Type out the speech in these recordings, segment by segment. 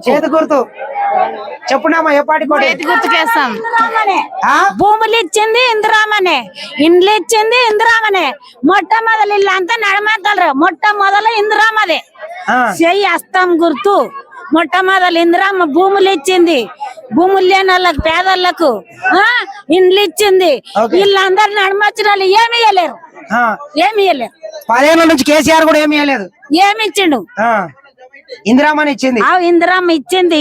చేతి గుర్తు చెప్పున్నామా ఏ పాటి కోట చేతి గుర్తుకేస్తాం. భూములు ఇచ్చింది ఇందిరామనే, ఇండ్లు ఇచ్చింది ఇందిరామనే. మొట్టమొదలు ఇల్లు అంతా నడమంటారు. మొట్టమొదలు ఇందిరామదే చెయ్యి అస్తం గుర్తు. మొట్టమొదలు ఇందిరామ భూములు ఇచ్చింది. భూములు లేని వాళ్ళకి పేదోళ్లకు ఇండ్లు ఇచ్చింది. వీళ్ళందరూ నడమొచ్చిన వాళ్ళు ఏమి ఇయ్యలేరు, ఏమి ఇయ్యలేరు. 10 ఏళ్ల నుంచి కేసీఆర్ కూడా ఏమి ఇవ్వలేదు. ఏమి ఇచ్చిండు? ఇందిరామని ఇచ్చింది. ఇందిరామ ఇచ్చింది.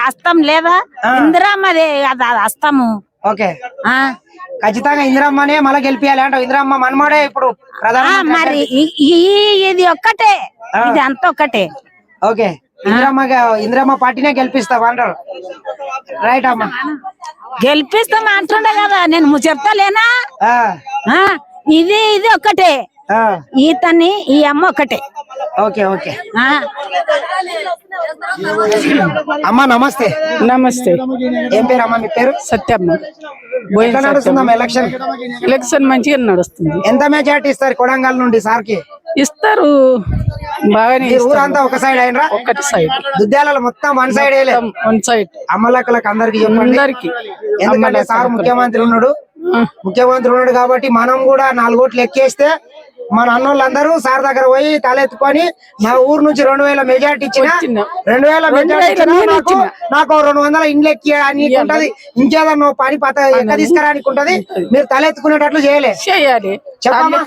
అస్తం లేదా ఇందిరామదే కదా అస్తము. ఓకే ఖచ్చితంగా ఇందిరమ్మనే మళ్ళీ గెలిపియాలి అంటావు. ఇందిరమ్మ మనమాడే ఇప్పుడు ప్రధాన. మరి ఇది ఒక్కటే, ఇది అంత ఒక్కటే. ఓకే ఇందిరమ్మ పార్టీనే గెలిపిస్తావు అంటారు. రైట్ అమ్మా, గెలిపిస్తాం అంటుండే కదా, నేను చెప్తాలేనా? ఇది ఇది ఒక్కటే, ఈతని ఈ అమ్మ ఒకటే. ఓకే ఓకే అమ్మా నమస్తే. నమస్తే. ఏం పేరు అమ్మా? మీ పేరు? సత్యమ్మ. ఎట్లా నడుస్తుందమ్మా ఎలక్షన్? ఎలక్షన్ మంచిగా నడుస్తుంది. ఎంత మెజార్టీ ఇస్తారు కొడంగల్ నుండి సార్కి? ఇస్తారు బాగానే. ఊరంతా ఒక సైడ్ అయినరా? ఒకటి సైడ్. దుద్యాలలో మొత్తం వన్ సైడ్. One side. అమ్మలక్కలకు అందరికి చెప్పండి. ఎందుకంటే సార్ ముఖ్యమంత్రి ఉన్నాడు కాబట్టి మనం కూడా 4 ఓట్లు ఎక్కేస్తే మన అన్నోళ్ళందరూ సార్ దగ్గర పోయి తలెత్తుకొని నా ఊరు నుంచి 2000 మెజార్టీ ఇచ్చిన 2000 మెజార్టీ నాకు 200 ఇండ్లు ఎక్కియడానికి ఉంటది. ఇంకేదన్నా పని పత ఎక్క తీసుకురానికి ఉంటది. మీరు తలెత్తుకునేటట్లు చేయాలి. చెప్పమ్మా.